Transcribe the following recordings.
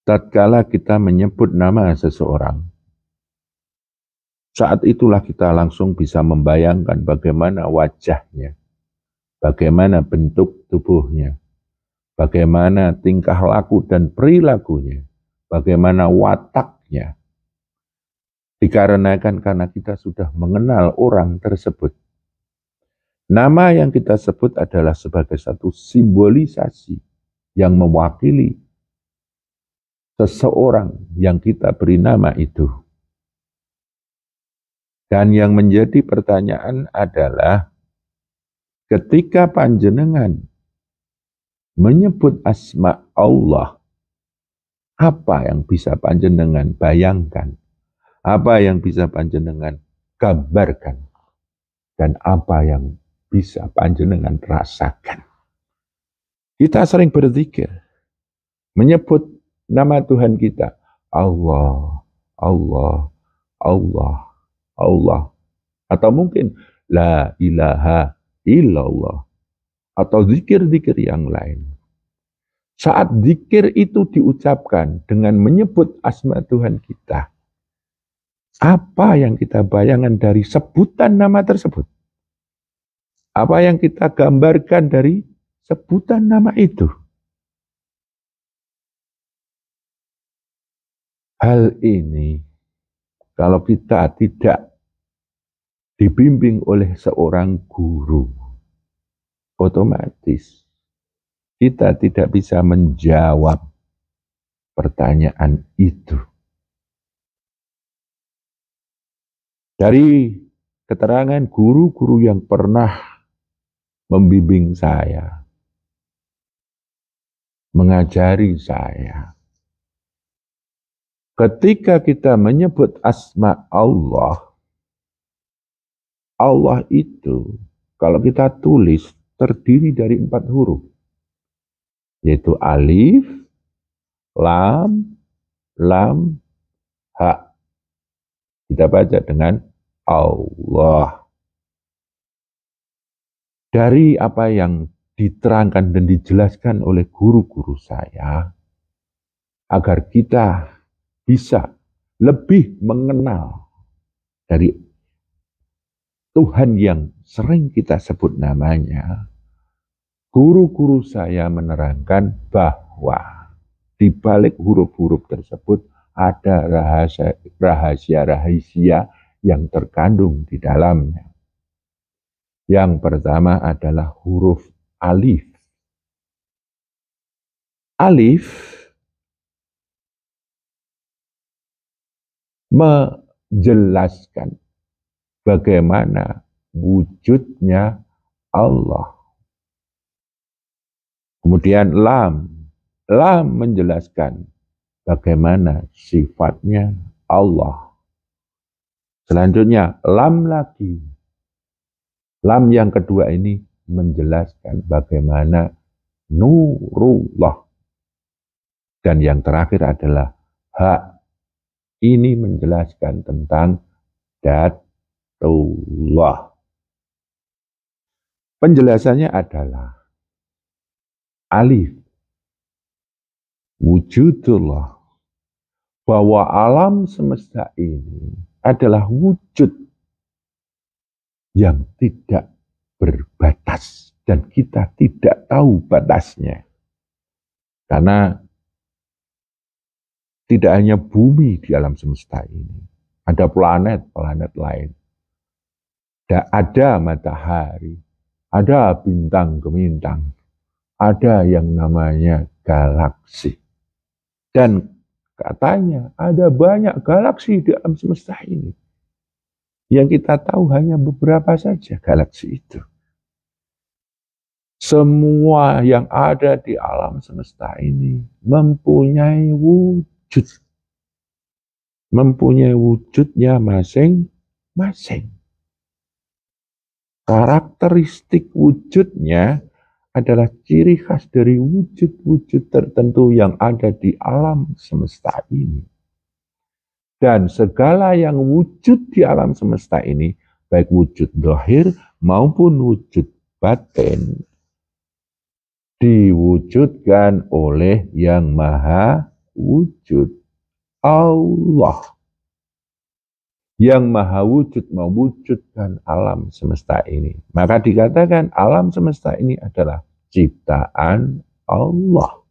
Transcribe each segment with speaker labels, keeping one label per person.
Speaker 1: tatkala kita menyebut nama seseorang, saat itulah kita langsung bisa membayangkan bagaimana wajahnya, bagaimana bentuk tubuhnya, bagaimana tingkah laku dan perilakunya, bagaimana wataknya. Dikarenakan karena kita sudah mengenal orang tersebut. Nama yang kita sebut adalah sebagai satu simbolisasi yang mewakili seseorang yang kita beri nama itu. Dan yang menjadi pertanyaan adalah ketika panjenengan menyebut asma Allah, apa yang bisa panjenengan bayangkan? Apa yang bisa panjenengan gambarkan? Dan apa yang bisa panjenengan rasakan? Kita sering berzikir, menyebut nama Tuhan kita, Allah, Allah, Allah, Allah. Atau mungkin la ilaha illallah. Atau zikir-zikir yang lain. Saat zikir itu diucapkan dengan menyebut asma Tuhan kita, apa yang kita bayangkan dari sebutan nama tersebut? Apa yang kita gambarkan dari sebutan nama itu? Hal ini, kalau kita tidak dibimbing oleh seorang guru, otomatis kita tidak bisa menjawab pertanyaan itu. Dari keterangan guru-guru yang pernah membimbing saya, mengajari saya, ketika kita menyebut asma Allah, Allah itu kalau kita tulis terdiri dari 4 huruf, yaitu alif, lam, ha. Kita baca dengan Allah. Dari apa yang diterangkan dan dijelaskan oleh guru-guru saya, agar kita bisa lebih mengenal dari Tuhan yang sering kita sebut namanya, guru-guru saya menerangkan bahwa di balik huruf-huruf tersebut ada rahasia-rahasia yang terkandung di dalamnya. Yang pertama adalah huruf alif. Alif menjelaskan bagaimana wujudnya Allah. Kemudian lam menjelaskan bagaimana sifatnya Allah. Selanjutnya lam lagi. Lam yang kedua ini menjelaskan bagaimana nurullah. Dan yang terakhir adalah ha. Ini menjelaskan tentang datullah. Penjelasannya adalah alif, wujudullah, bahwa alam semesta ini adalah wujud yang tidak berbatas dan kita tidak tahu batasnya. Karena tidak hanya bumi di alam semesta ini, ada planet-planet lain. Ada matahari, ada bintang gemintang, ada yang namanya galaksi. Dan katanya ada banyak galaksi di alam semesta ini. Yang kita tahu hanya beberapa saja galaksi itu. Semua yang ada di alam semesta ini mempunyai wujud. Mempunyai wujudnya masing-masing. Karakteristik wujudnya adalah ciri khas dari wujud-wujud tertentu yang ada di alam semesta ini. Dan segala yang wujud di alam semesta ini, baik wujud zahir maupun wujud batin, diwujudkan oleh Yang Maha wujud. Allah yang maha wujud mewujudkan alam semesta ini. Maka dikatakan alam semesta ini adalah ciptaan Allah.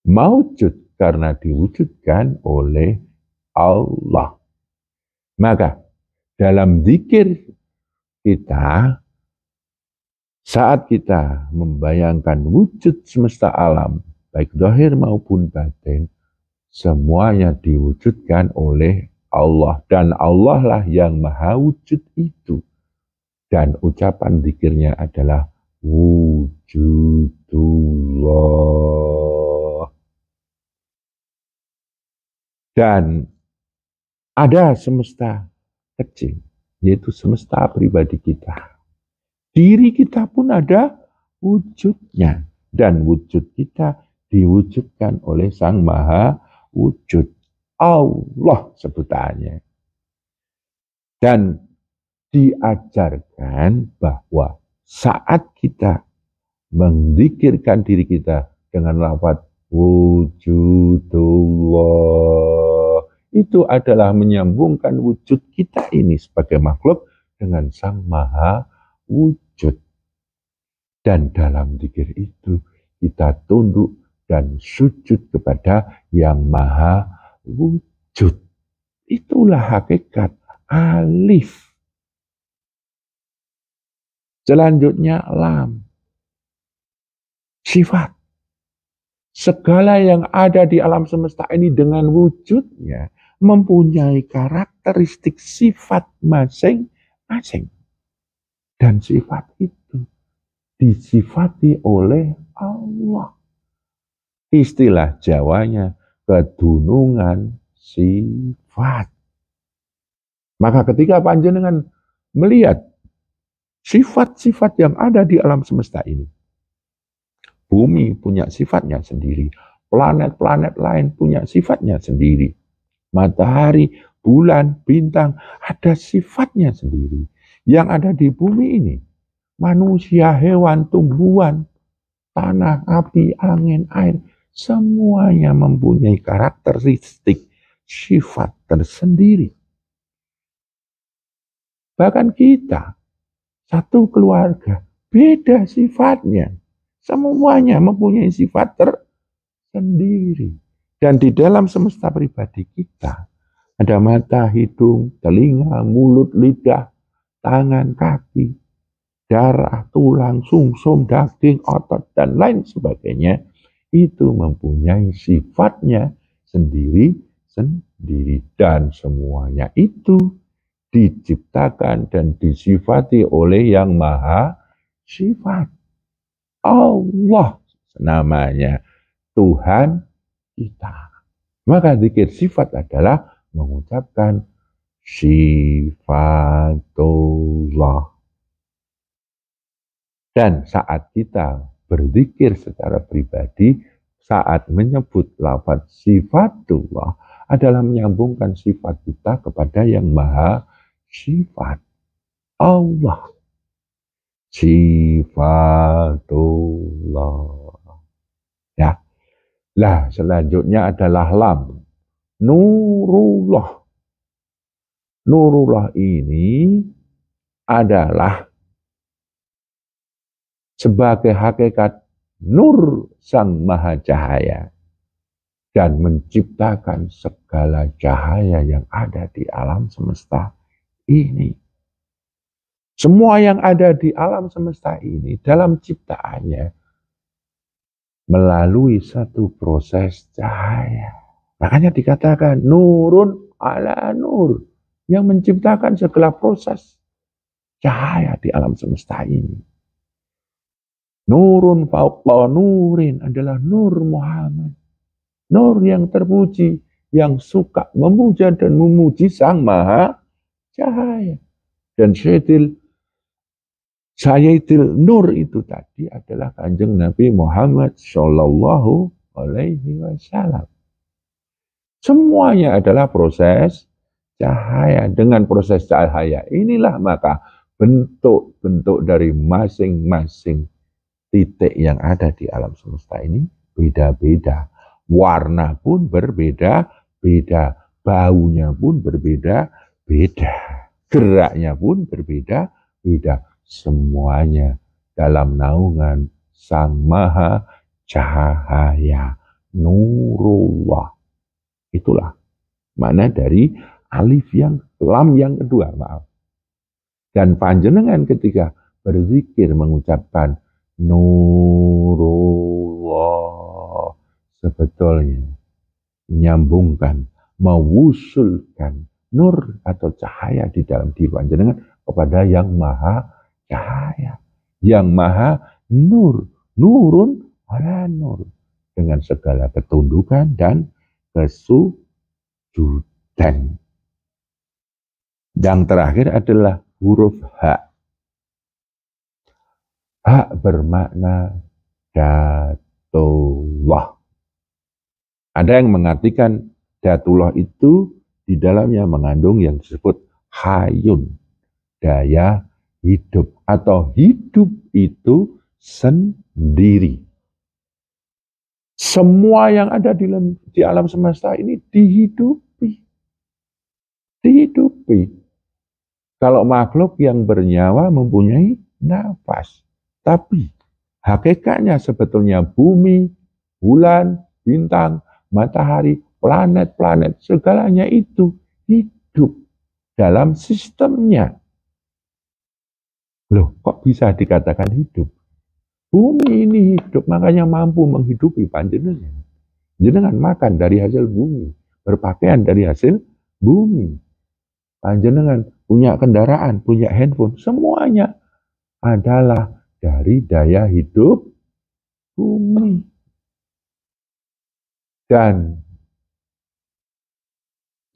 Speaker 1: Mewujud karena diwujudkan oleh Allah. Maka dalam zikir kita, saat kita membayangkan wujud semesta alam, baik zahir maupun batin, semuanya diwujudkan oleh Allah. Dan Allah lah yang maha wujud itu. Dan ucapan zikirnya adalah wujudullah. Dan ada semesta kecil, yaitu semesta pribadi kita. Diri kita pun ada wujudnya. Dan wujud kita diwujudkan oleh Sang Maha Wujud. Allah sebutannya. Dan diajarkan bahwa saat kita menzikirkan diri kita dengan lafaz wujudullah, itu adalah menyambungkan wujud kita ini sebagai makhluk dengan Sang Maha Wujud. Dan dalam zikir itu kita tunduk dan sujud kepada Yang Maha Wujud. Itulah hakikat alif. Selanjutnya lam. Sifat. Segala yang ada di alam semesta ini dengan wujudnya mempunyai karakteristik sifat masing-masing. Dan sifat itu disifati oleh Allah. Istilah Jawanya kedunungan sifat. Maka ketika panjenengan melihat sifat-sifat yang ada di alam semesta ini, bumi punya sifatnya sendiri, planet-planet lain punya sifatnya sendiri, matahari, bulan, bintang ada sifatnya sendiri. Yang ada di bumi ini, manusia, hewan, tumbuhan, tanah, api, angin, air, semuanya mempunyai karakteristik sifat tersendiri. Bahkan kita, satu keluarga, beda sifatnya. Semuanya mempunyai sifat tersendiri. Dan di dalam semesta pribadi kita, ada mata, hidung, telinga, mulut, lidah, tangan, kaki, darah, tulang, sumsum, daging, otot, dan lain sebagainya. Itu mempunyai sifatnya sendiri-sendiri. Dan semuanya itu diciptakan dan disifati oleh Yang Maha Sifat. Allah namanya, Tuhan kita. Maka zikir sifat adalah mengucapkan sifatullah. Dan saat kita berzikir secara pribadi, saat menyebut lafaz sifatullah adalah menyambungkan sifat kita kepada Yang Maha Sifat. Allah. Sifatullah. Ya. Lah, selanjutnya adalah lam. Nurullah. Nurullah ini adalah sebagai hakikat nur Sang Maha Cahaya dan menciptakan segala cahaya yang ada di alam semesta ini. Semua yang ada di alam semesta ini dalam ciptaannya melalui satu proses cahaya. Makanya dikatakan nurun ala nur, yang menciptakan segala proses cahaya di alam semesta ini. Nurun fauqa nurin adalah Nur Muhammad. Nur yang terpuji, yang suka memuja dan memuji Sang Maha Cahaya. Dan Sayyidil Nur itu tadi adalah Kanjeng Nabi Muhammad Shallallahu Alaihi Wasallam. Semuanya adalah proses cahaya. Dengan proses cahaya inilah maka bentuk-bentuk dari masing-masing titik yang ada di alam semesta ini beda-beda. warna pun berbeda-beda, baunya pun berbeda-beda, geraknya pun berbeda-beda. Semuanya dalam naungan Sang Maha Cahaya, Nurullah. Itulah makna dari alif yang lam yang kedua, maaf. Dan panjenengan ketika berzikir mengucapkan Nurullah, sebetulnya menyambungkan, mewusulkan nur atau cahaya di dalam diri panjenengan kepada yang maha cahaya, yang maha nur, nurun ala nur, dengan segala ketundukan dan kesujudan. Yang terakhir adalah huruf H. H bermakna Datullah. Ada yang mengartikan Datullah itu di dalamnya mengandung yang disebut hayun, daya hidup, atau hidup itu sendiri. Semua yang ada di alam semesta ini dihidupi. Kalau makhluk yang bernyawa mempunyai nafas. Tapi hakikatnya sebetulnya bumi, bulan, bintang, matahari, planet-planet, segalanya itu hidup dalam sistemnya. Loh, kok bisa dikatakan hidup? Bumi ini hidup, makanya mampu menghidupi panjenengan. Jenengan makan dari hasil bumi, berpakaian dari hasil bumi. Panjenengan punya kendaraan, punya handphone, semuanya adalah dari daya hidup bumi. Dan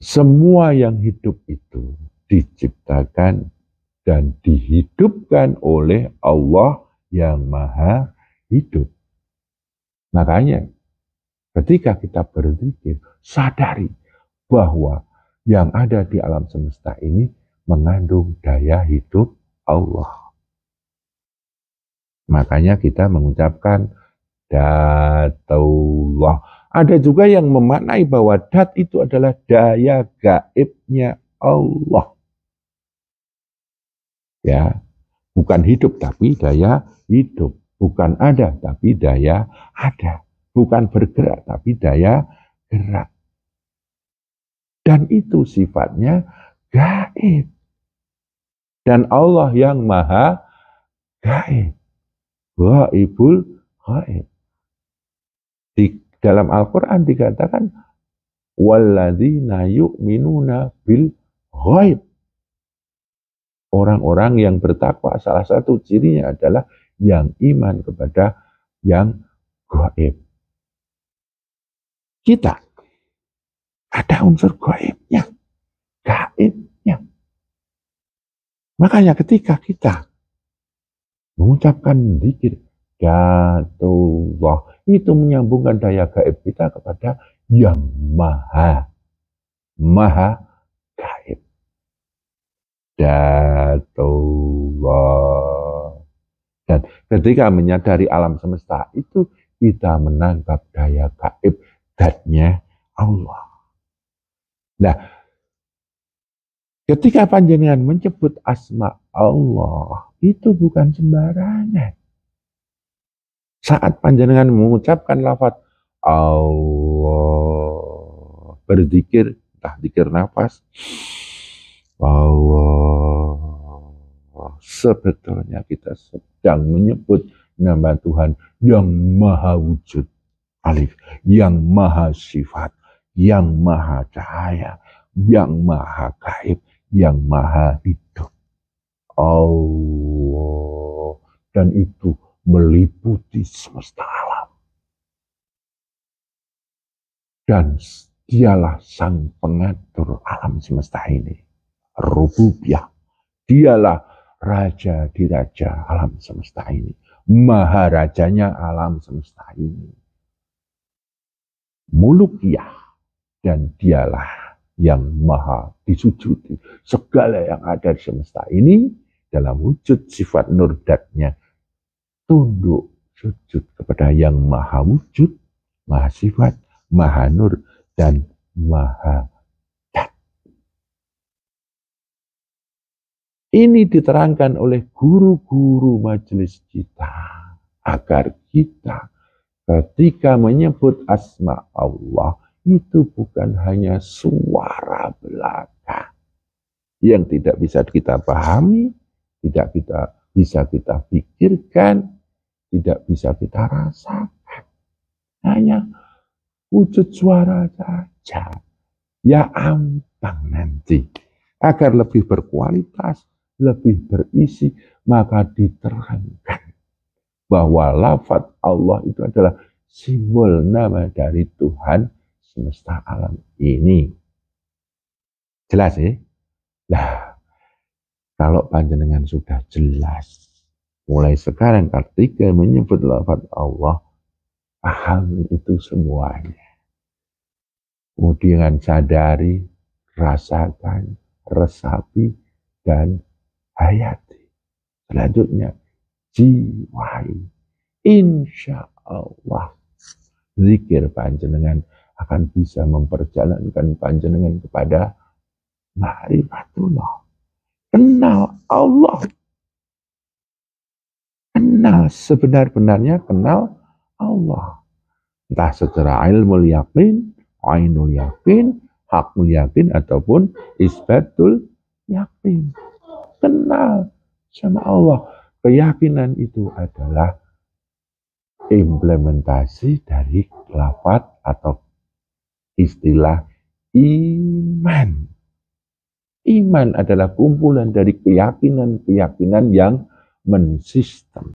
Speaker 1: semua yang hidup itu diciptakan dan dihidupkan oleh Allah yang maha hidup. Makanya ketika kita berzikir, sadari bahwa yang ada di alam semesta ini mengandung daya hidup Allah. Makanya kita mengucapkan Datullah. Ada juga yang memaknai bahwa dat itu adalah daya gaibnya Allah. Ya, bukan hidup tapi daya hidup. Bukan ada tapi daya ada. Bukan bergerak tapi daya gerak. Dan itu sifatnya gaib. Dan Allah yang maha gaib. Ghaibul ghaib. Di dalam Al-Quran dikatakan walladzina yu'minuna bil ghaib. Orang-orang yang bertakwa, salah satu cirinya adalah yang iman kepada yang gaib. Kita ada unsur gaibnya, gaibnya. Makanya ketika kita mengucapkan zikir Datullah, itu menyambungkan daya gaib kita kepada yang maha gaib. Datullah. Dan ketika menyadari alam semesta itu, kita menangkap daya gaib zatnya Allah. Nah, ketika panjenengan menyebut asma Allah, itu bukan sembarangan. Saat panjenengan mengucapkan lafaz Allah, berzikir, entah zikir nafas, Allah, sebetulnya kita sedang menyebut nama Tuhan yang maha wujud, alif, yang maha sifat, yang maha cahaya, yang maha gaib, yang maha hidup. Allah, dan itu meliputi semesta alam. Dan dialah sang pengatur alam semesta ini. Rububiyah. Dialah raja di raja alam semesta ini. Maharajanya alam semesta ini. Mulukiyah. Dan dialah yang maha disujudi. Segala yang ada di semesta ini dalam wujud sifat nur datnya tunduk sujud kepada yang maha wujud, maha sifat, Maha Nur, dan Maha Dat. Ini diterangkan oleh guru-guru majelis kita, agar kita ketika menyebut asma Allah, itu bukan hanya suara belaka yang tidak bisa kita pahami, tidak bisa kita pikirkan, tidak bisa kita rasakan. Hanya wujud suara saja. Ya ampang nanti. Agar lebih berkualitas, lebih berisi, maka diterangkan bahwa lafaz Allah itu adalah simbol nama dari Tuhan semesta alam ini. Jelas ya? Nah, kalau panjenengan sudah jelas, mulai sekarang ketika menyebut lafaz Allah, pahami itu semuanya. Kemudian sadari, rasakan, resapi, dan hayati. Selanjutnya, jiwai. Insya Allah, zikir panjenengan akan bisa memperjalankan panjenengan kepada ma'rifatullah. Kenal Allah. Kenal sebenar-benarnya, kenal Allah. Entah secara ilmu yakin, ainul yakin, hakul yakin, ataupun isbatul yakin. Kenal sama Allah. Keyakinan itu adalah implementasi dari lafaz atau istilah iman. Iman adalah kumpulan dari keyakinan-keyakinan yang mensistem.